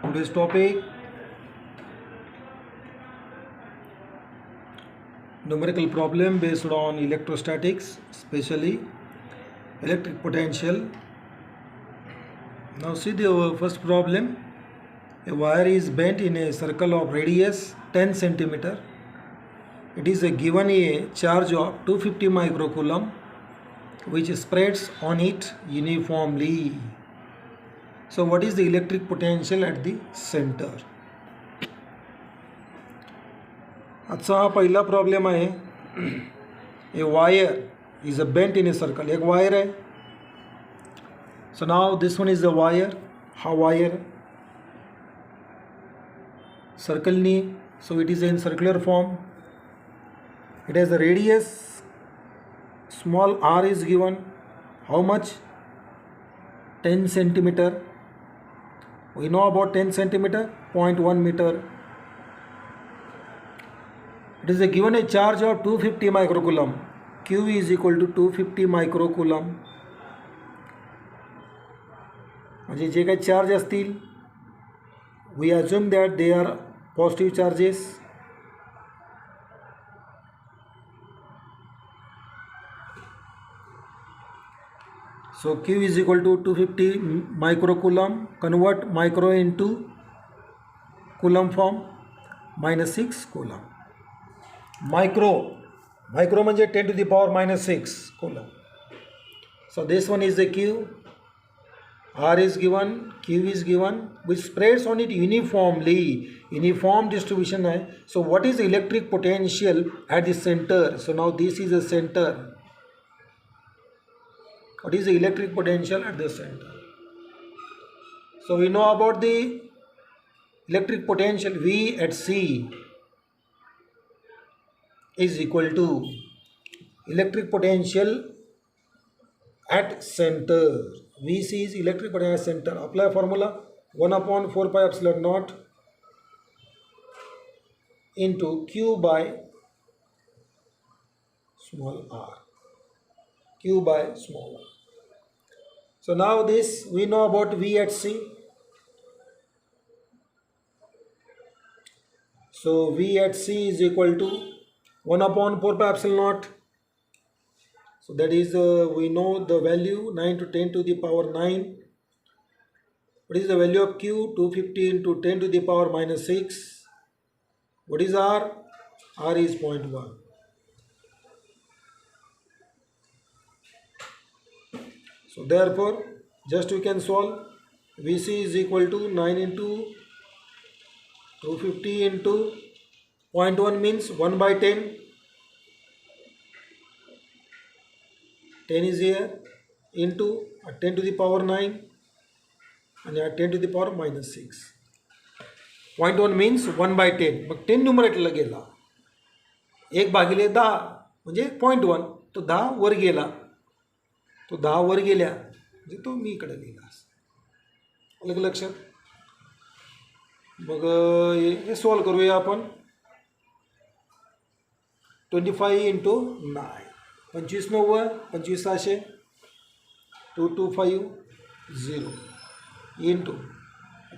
Today's topic numerical problem based on electrostatics, especially electric potential. Now see the first problem. A wire is bent in a circle of radius 10 centimeter. It is given a charge of 250 microcoulomb which spreads on it uniformly. So what is the electric potential at the center? आजचा हा पहिला problem आहे. A wire is a bent in a circle. एक wire आहे. So now this one is a wire. हा wire सर्कलनी, so it is in circular form. It has a radius small r is given. How much? 10 centimeter. We know about 10 centimeter, 0.1 meter. It is given a charge of 250 microcoulomb. Q is equal to 250 microcoulomb. म्हणजे जे काही charge असतील, we assume that they are positive charges. So Q is equal to 250 microcoulomb. Convert micro into coulomb form. -6 coulomb. Micro म्हणजे 10 to the power -6 coulomb. So this one is the Q. R is given, Q is given, which spreads on it uniformly. Uniform distribution hai. So what is the electric potential at the center? So now this is the center. What is the electric potential at the center? So we know about the electric potential. V at C is equal to electric potential at center. Vc is electric potential at center. Apply formula 1/4 pi epsilon naught into Q by small r. Q by small r. So now this we know about V at C. So V at C is equal to 1/4 pi epsilon naught. So that is we know the value 9 to 10 to the power 9. What is the value of Q? 250 into 10 to the power -6. What is R? R is 0.1. So therefore just we can solve. Vc is equal to 9 into 250 into 0.1 means 1/10. 10 is here into 10 to the power 9 and 10 to the power -6. 0.1 means 1/10. मग 10 न्यूमरेटरला गेला. 1/10 म्हणजे 0.1. तो 10 वर गेला. तो 10 वर गेल्या म्हणजे तो मी इकडे लिहिला. अलग लक्षात. मग हे सॉल्व करूया आपण. 25 into 9. 25 9 25 600 2250 into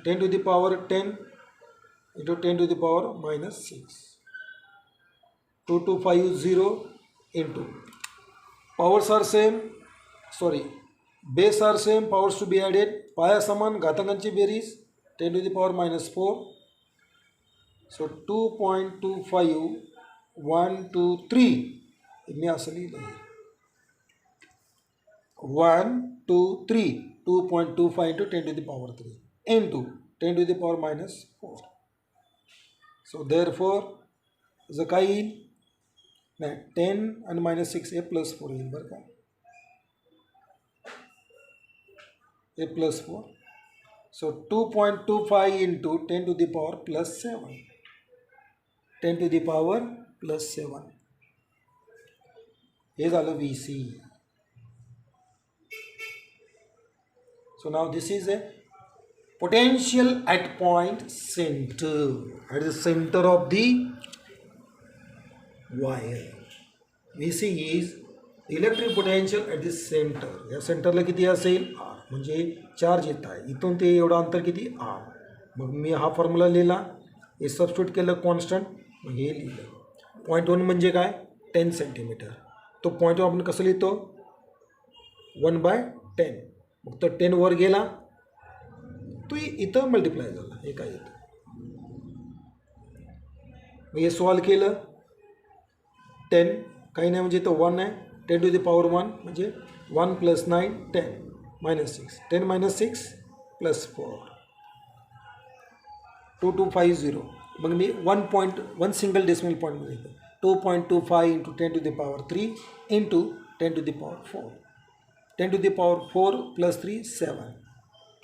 10 to the power 10 into 10 to the power -6. 2250 into powers are same. Sorry, base are same, powers to be added. पाया समान, घातांकांची berries 10 to the power -4. So 2.25 1 2 3 मी असं लिहिलं 1 2 3 2.25 into 10 to the power 3 into 10 to the power -4. So therefore जर काय येईल नाही 10 आणि -6 हे +4 येईल बरं का. A plus 4. So 2.25 into 10 to the power +7. 10 to the power +7. हे झालं VC. So now this is a potential at point center. At the center of the wire. VC is electric potential at the center. या सेंटरला किती असेल R. म्हणजे charge येत आहे इथून ते एवढं अंतर किती R. मग मी हा फॉर्म्युला लिहिला, हे सबस्टिट्यूट केलं कॉन्स्टंट, मग हे लिहिलं. 0.1 म्हणजे काय 10 सेंटीमीटर. तो 0.1 आपण कसं लिहितो 1/10. मग तो 10 वर गेला तो इथं मल्टिप्लाय झाला, हे काय येतं. मग हे सॉल्व केलं 10 काही नाही म्हणजे इथं 1 आहे, 10 to the power 1 म्हणजे 1 + 9 10 - 6 10 - 6 + 4 2250. मग मी 1 सिंगल डेसिमल पॉईंटमध्ये येतो 2.25 × 10 to the power 3 × 10 to the power 4 10 to the power 4 + 3 7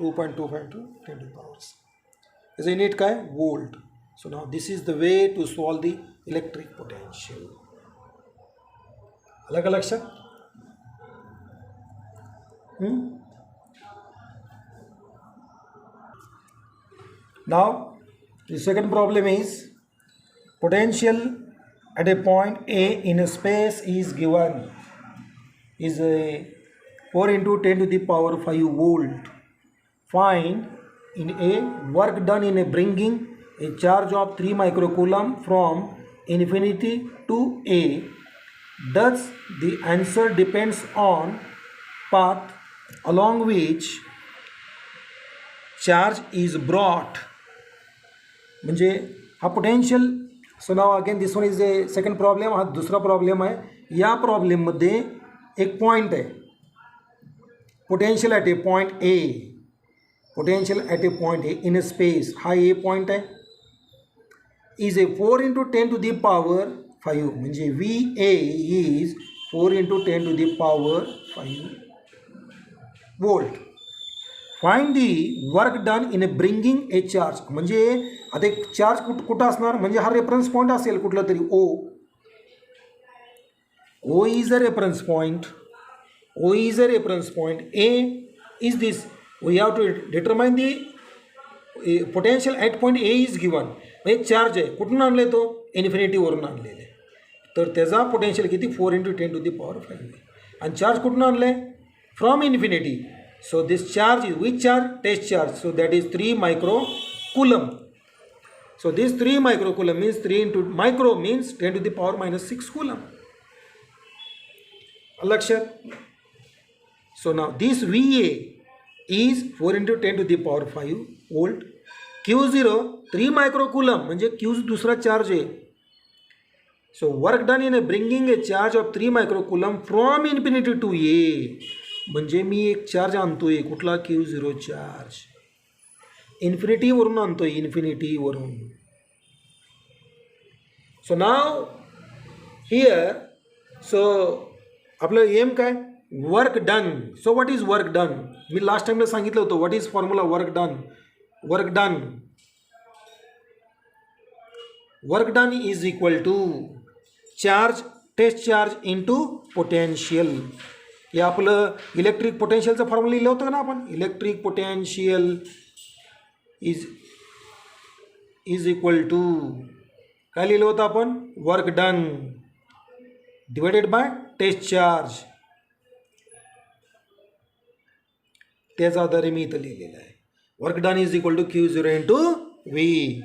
2.25 to 10 to the power 6. याचं युनिट काय volt. So now this is the way to solve the electric potential. आलं का लक्षात. Now the second problem is potential at a point A in a space is given is a 4 × 10 to the power 5 volt. Find in A work done in a bringing a charge of 3 microcoulomb from infinity to A. Thus the answer depends on path along which charge is brought. म्हणजे हा potential. So now again this one is a second problem. हा दुसरा problem आहे. या प्रॉब्लेममध्ये एक point आहे potential at a point A. Potential at a point A in a space. हा ए point आहे. Is a 4 × 10 to the power 5 म्हणजे V A is 4 × 10 to the power 5 volt. Find the work done in bringing a charge. म्हणजे आता एक charge कुठं असणार म्हणजे हा रेफरन्स पॉईंट असेल कुठला तरी O. O is a reference point. O is a reference point. A is this. We have to determine the potential at point A is given. एक चार्ज आहे कुठून आणले तो इन्फिनिटीवरून आणलेले. तर त्याचा पोटेन्शियल किती 4 × 10 to the power 5 आहे. आणि चार्ज कुठून आणले from infinity. So this charge is which charge? Test charge. So that is 3 microcoulomb. So this 3 microcoulomb means 3 into micro means 10 to the power -6 coulomb. Lakshya. So now this VA is 4 × 10 to the power 5 volt. Q0 3 microcoulomb म्हणजे Q दूसरा charge आहे. So work done in bringing a charge of 3 microcoulomb from infinity to A. म्हणजे मी एक charge आणतोय कुठला Q0 charge इन्फिनिटीवरून आणतोय इन्फिनिटीवरून. सो now here so आपलं aim काय work done. So what is work done. मी लास्ट टाइमला सांगितलं होतं what is formula work done. Work done is equal to charge test charge into potential. हे आपलं इलेक्ट्रिक पोटेन्शियलचं फॉर्म्युला लिहिलं होतं ना आपण. Electric potential is equal to काय लिहिलं होतं आपण work done divided by test charge. त्याचा आधारे मी इथं लिहिलेलं आहे. Work done is equal to Q0 × V.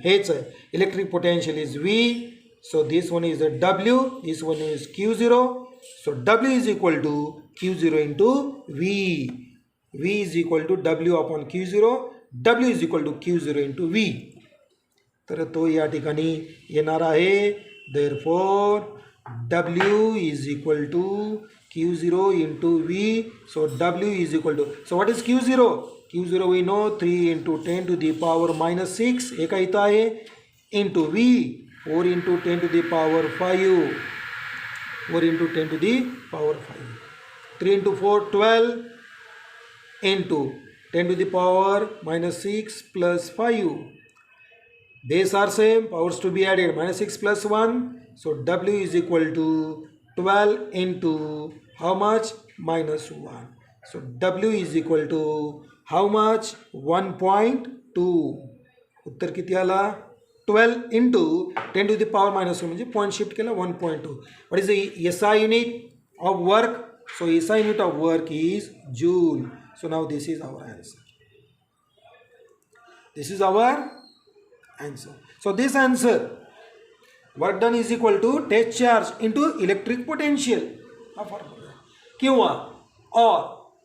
हेच आहे electric potential is V. So this one is W. This one is Q0. So W is equal to Q0 into V. V is equal to W upon Q0. W is equal to Q0 into V. तर तो या ठिकाणी येणार आहे. Therefore W is equal to Q0 into V. So W is equal to. So what is Q0? Q0 we know 3 × 10 to the power -6 हे काय इथं आहे into V 4 × 10 to the power 5. 4 × 10 to the power 5. 3 × 4 12 into 10 to the power -6 plus 5. Base are same, powers to be added -6 plus 1. So W is equal to 12 into how much -1. So W is equal to how much 1.2. उत्तर किती आला 12 into 10 to the power -1 म्हणजे point shift केला 1.2. What is the SI unit of work? So SI unit of work is joule. So now this is our answer. This is our answer. So this answer, work done is equal to test charge into electric potential. किंवा or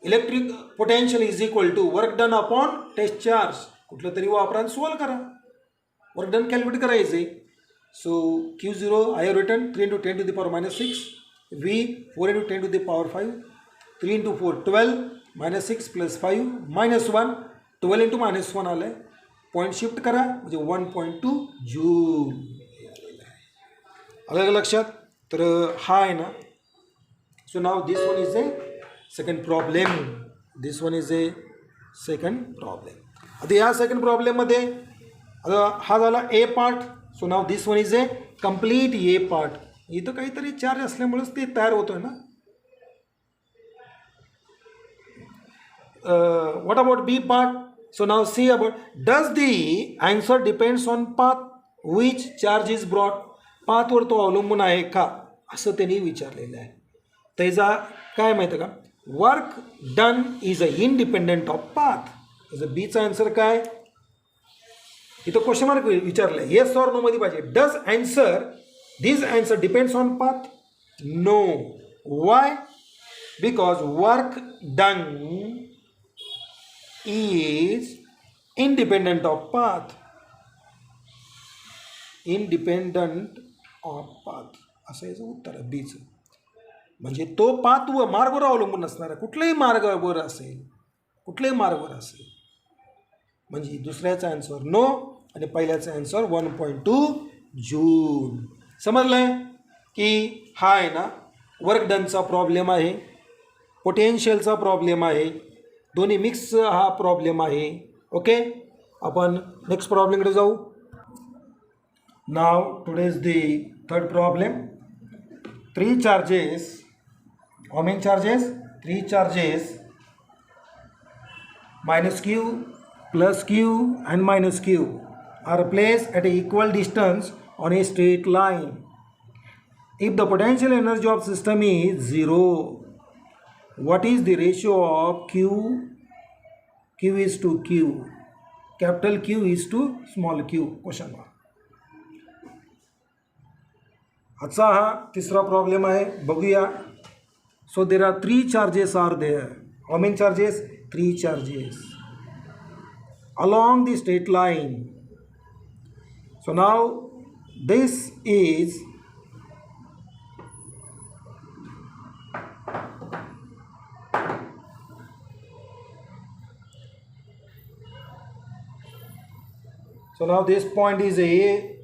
electric potential is equal to work done upon test charge. कुठलं तरी वापरान solve करा. Work done calculate करायचे. So Q0 I have written 3 into 10 to the power minus 6, V 4 into 10 to the power 5, 3 into 4 12, minus 6 plus 5 minus 1, 12 into minus 1 आलं आहे. Point shift करा म्हणजे 1.2 joule. अलग लक्षात. तर हा आहे ना. So now this one is a second problem. This one is a second problem. आता या सेकंड प्रॉब्लेममध्ये आता हा झाला A part. So now this one is a complete A part. इथं काहीतरी चार्ज असल्यामुळेच ते तयार होतोय ना. What about B part? So now see about, does the answer depends on path which charge is brought? पाथवर तो अवलंबून आहे का असं त्यांनी विचारलेलं आहे. त्याचा काय माहिती का, work done is a independent of path. त्याचं बीचा आन्सर काय, इथं क्वेश्चन मार्क विचारलं आहे. येस ऑर नो मध्ये पाहिजे. Does answer this answer depends on path? No. Why? Because work done is independent of path. Independent of path असं याचं उत्तर आहे बीचं. म्हणजे तो पाथ व मार्गावर अवलंबून असणार आहे. कुठल्याही मार्गावर असेल, कुठल्याही मार्गावर असेल. म्हणजे दुसऱ्याचा आन्सर नो आणि पहिल्याचा आन्सर 1.2 जूल. समजलंय की हा आहे ना वर्क डनचा प्रॉब्लेम आहे, पोटेन्शियलचा प्रॉब्लेम आहे, दोन्ही मिक्स हा प्रॉब्लेम आहे. ओके, आपण नेक्स्ट प्रॉब्लेमकडे जाऊ. नाव today is the third problem. 3 charges, how many charges? 3 charges, minus q, plus q and minus q are placed at an equal distance on a straight line. If the potential energy of system is 0, what is the ratio of q is to q, capital Q is to small q? Question mark. आजचा हा तिसरा problem आहे. बघूया. सो there are 3 charges are there. How many charges? 3 charges along the straight line. So now this is so now this point is a,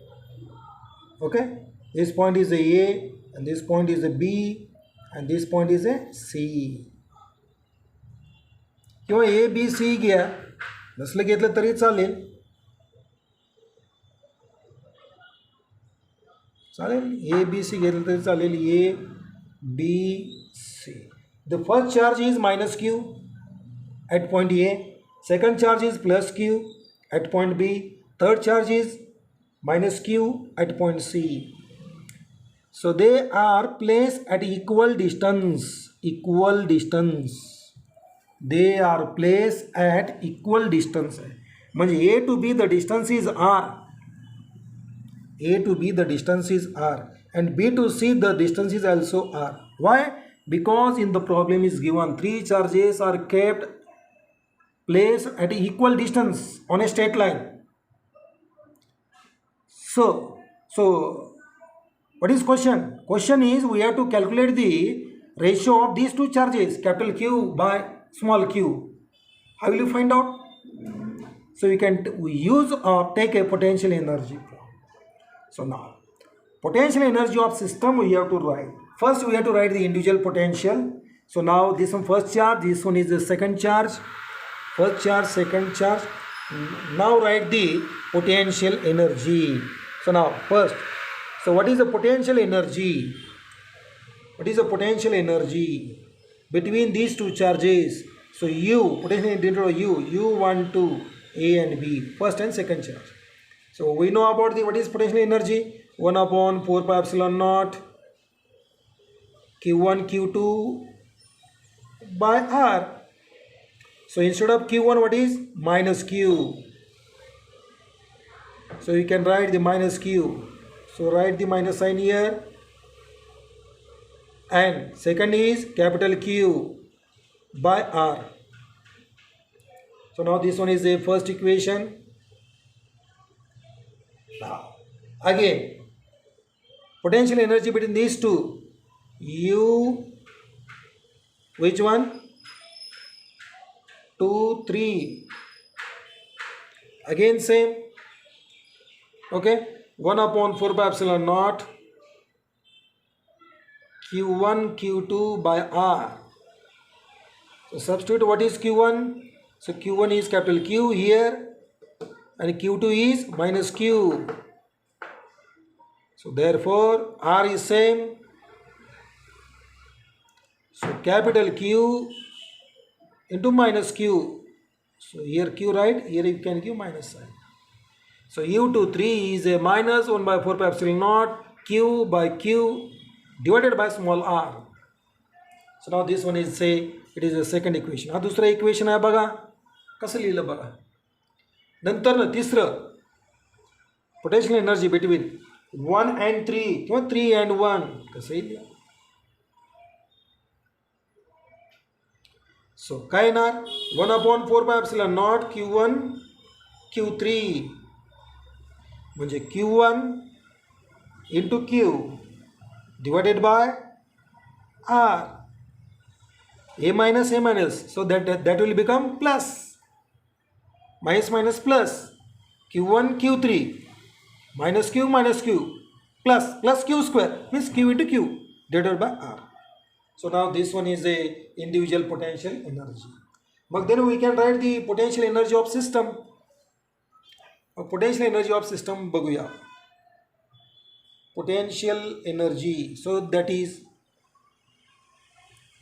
okay, this point is a and this point is a B and this point is a C. किंवा A B C घ्या, नसलं घेतलं तरी चालेल. चालेल A B C घेतलं तरी चालेल. A B C. The first charge is minus Q at point A, second charge is plus Q at point B, third charge is minus Q at point C. So they are placed at equal distance. Equal distance. They are placed at equal distance. म्हणजे A to B the distance is R. A to B the distance is R and B to C the distance is also R. Why? Because in the problem is given 3 charges are kept placed at equal distance on a straight line. So what is question? Question is we have to calculate the ratio of these 2 charges, capital Q by small q. How will you find out? So we use or take a potential energy. So now potential energy of system we have to write. First we have to write the individual potential. So now this one first charge, this one is the second charge. First charge, second charge. Now write the potential energy. So now first, so what is the potential energy? What is the potential energy between these 2 charges? So U, potential energy U12, A and B, first and second charge. So we know about the what is potential energy? 1 upon 4 pi epsilon naught Q1 Q2 by R. So instead of Q1 what is? Minus Q. So you can write the minus q. So write the minus sign here. And second is capital Q by R. So now this one is the first equation. Now again, potential energy between these two. U, which one? 2, 3. Again same. Okay. 1 upon 4 by epsilon naught Q1 Q2 by R. So substitute what is Q1? So Q1 is capital Q here and Q2 is minus Q. So therefore R is same. So capital Q into minus Q. So here Q right, here you can give minus sign. So U2 3 is a minus 1 by 4 pi epsilon naught Q by Q divided by small r. So now this one is say it is a second equation. हा दुसरा equation आहे बघा कसं लिहिलं बघा. नंतर ना तिसरं पोटेन्शियल एनर्जी बिटवीन 1 and 3 किंवा 3 and 1 कसंही लिहा. सो काय येणार 1 upon 4 by epsilon naught Q1 Q3 म्हणजे Q1 into Q divided by R. A minus, so that will become plus. Minus plus. Q1 Q3 minus Q plus Q square means Q into Q divided by R. So now this one is a individual potential energy. But then we can write the potential energy of system. Potential energy of system baguya. Potential energy. So that is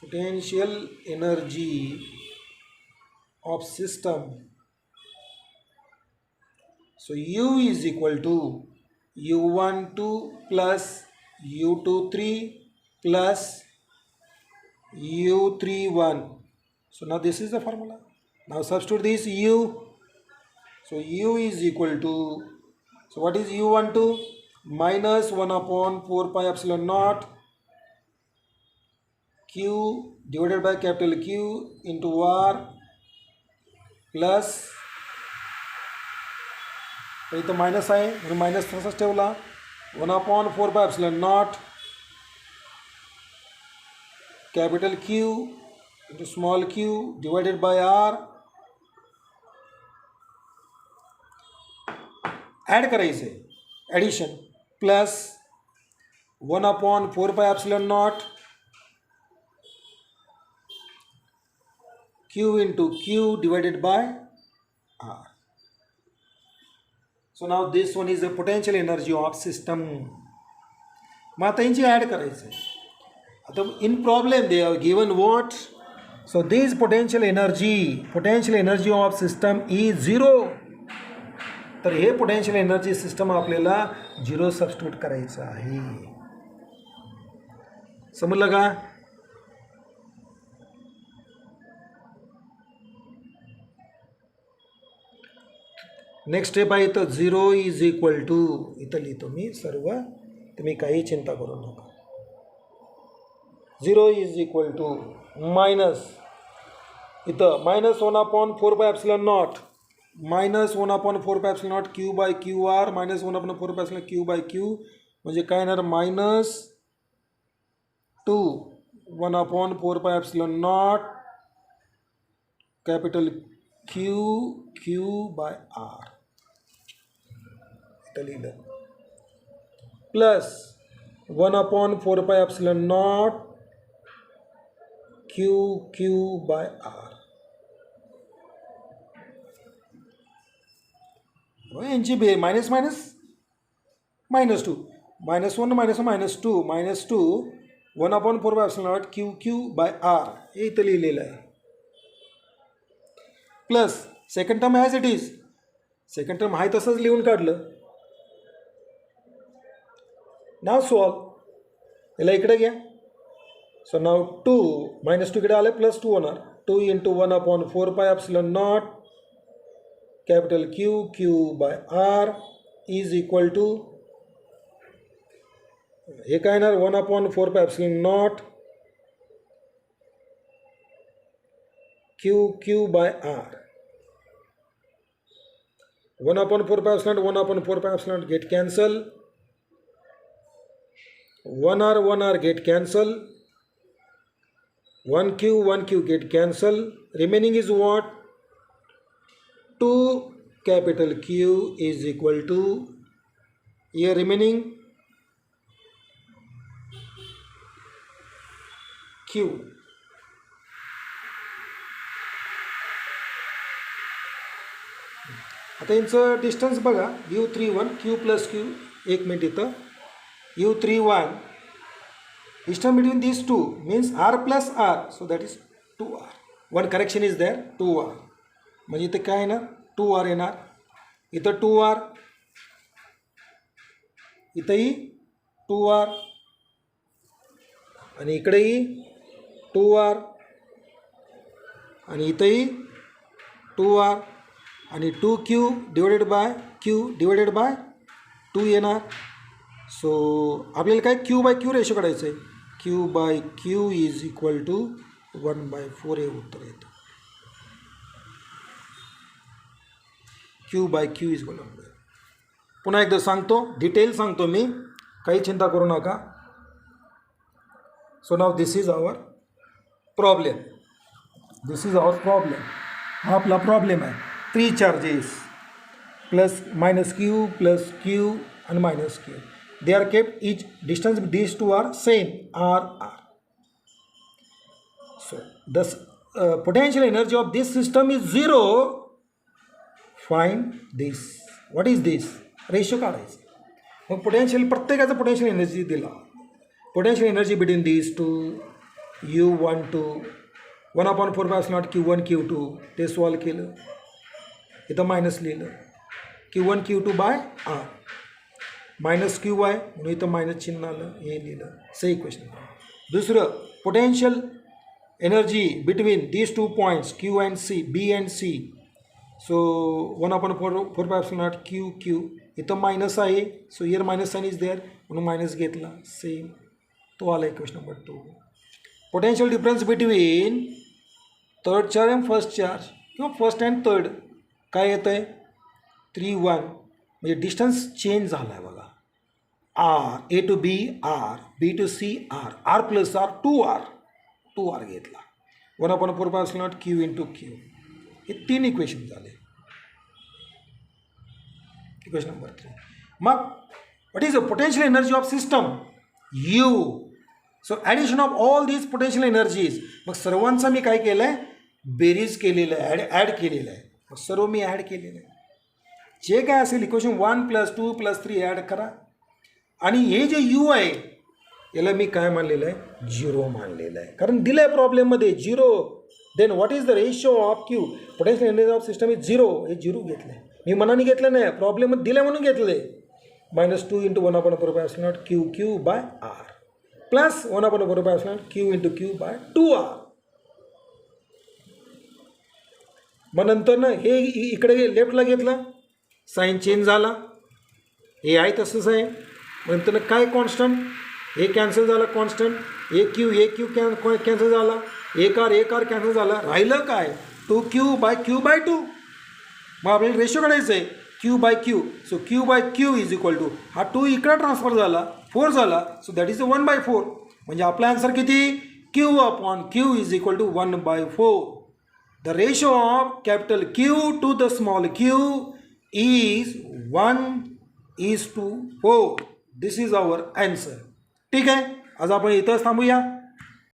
potential energy of system. So U is equal to U12 plus U23 plus U31. So now this is the formula. Now substitute this U. So U is equal to, so what is U12? Minus 1 upon 4 pi epsilon naught Q divided by capital Q into R plus इथं minus आहे म्हणून minus तसंच ठेवला 1 upon 4 by epsilon naught capital Q into small q divided by R. Add करायचे addition plus 1 upon 4 by epsilon naught Q into Q divided by R. So now this one is the potential energy of system. मग आता यांची add करायचं आहे. आता in problem they have given what? So this potential energy of system is 0. तर हे potential energy system आपल्याला 0 substitute करायचं आहे. समजलं का? नेक्स्ट स्टेप आहे इथं 0 इज इक्वल टू इथं लिहितो मी सर्व, तुम्ही काही चिंता करू नका. 0 इज इक्वल टू मायनस इथं minus 1 upon 4 by epsilon naught minus 1 upon 4 by epsilon naught Q by QR minus 1 upon 4 by epsilon Q by Q म्हणजे काय येणार minus 2 1 upon 4 by epsilon naught capital Q by R plus 1 upon 4 by epsilon naught Q by R. यांची बे minus minus minus 2 minus 1 minus minus 2 1 upon 4 by epsilon naught Q by R हे इथं लिहिलेलं आहे. Plus second term as it is, second term आहे तसंच लिहून काढलं. नाव solve, याला इकडे घ्या. सो नाव 2 मायनस 2 इकडे आलं प्लस 2 होणार 2 into 1 upon 4 pi epsilon naught capital Q by R is equal to हे काय येणार 1/4πε0 Q by R. 1/4πε0 get cancel. 1r get cancel. 1q get cancel. Remaining is what? 2 capital Q is equal to here remaining Q. आता यांचं distance बघा u31 q plus q. एक minute इथं u31 distance between these two means r plus r, so that is 2r. one correction is there 2r म्हणजे इथं काय येणार 2r येणार. इथं 2r इथंही 2r आणि इकडेही 2r आणि इथंही 2r आणि 2q divided by q divided by 2 येणार. सो आपल्याला काय q/q रेशो काढायचं आहे. q/q इज इक्वल टू 1/4 हे उत्तर येतं. q/q is equal to. पुन्हा एकदा सांगतो, डिटेल सांगतो मी, काही चिंता करू नका. So now this is our problem. This is our problem. हा आपला प्रॉब्लेम आहे. 3 charges plus minus q plus q and minus q. They are kept each distance. These two are same r. So the potential energy of this system is 0. Find this. What is this? Ratio काढायचं. मग potential प्रत्येकाचं potential energy दिला. Potential energy between these two u12 1/4πε0 q1 q2 ते solve केलं. इथं minus लिहिलं q1 q2 by r minus q y म्हणून इथं minus चिन्ह आलं हे लिहिलं. सही इक्वेशन. दुसरं potential energy between these 2 points Q and C B and C. So 1/4πε0 q इथं मायनस आहे. So here minus sign is there म्हणून मायनस घेतला. सेम तो आला equation number 2. Potential difference between third charge and first charge किंवा first and third काय येतं आहे 3-1 म्हणजे डिस्टन्स चेंज झाला आहे बघा. R A to B R B to C R R plus R 2r घेतला. 1/4πε0 q इंटू क्यू. हे 3 इक्वेशन झाले. Equation number 3. मग what is the potential energy of system u. So addition of all these potential energies. मग सर्वांचा मी काय केलं आहे बेरीज केलेलं आहे, ॲड केलेलं आहे. मग सर्व मी ॲड केलेलं आहे. जे काय असेल इक्वेशन 1 + 2 + 3 ॲड करा. आणि हे जे u आहे याला मी काय मानलेलं आहे 0 मानलेलं आहे. कारण दिलं आहे प्रॉब्लेममध्ये 0. Then what is the ratio of q. Potential energy of system is 0. हे 0 घेतलं आहे मी मनाने घेतलं नाही प्रॉब्लेममध्ये दिलं म्हणून घेतलं आहे. -2 × 1/4πε0 q by r plus 1/4πε0 q × q by 2r. मग नंतर ना हे इकडे लेफ्टला घेतलं साईन चेंज झाला. हे आहे तसंच आहे. नंतर काय कॉन्स्टंट हे कॅन्सल झालं कॉन्स्टंट. ए क्यू कॅन्सल झाला. एक आर कॅन्सल झाला. राहिलं काय 2q/q/2. मग आपल्याला रेशो काढायचं आहे q/q. So q/q is equal to हा 2 इकडे ट्रान्सफर झाला 4 झाला. So that is 1/4. म्हणजे आपला आन्सर किती q/q is equal to 1/4. The ratio of capital Q to the small q is 1:4. This is our answer. ठीक आहे. आज आपण इथंच थांबूया.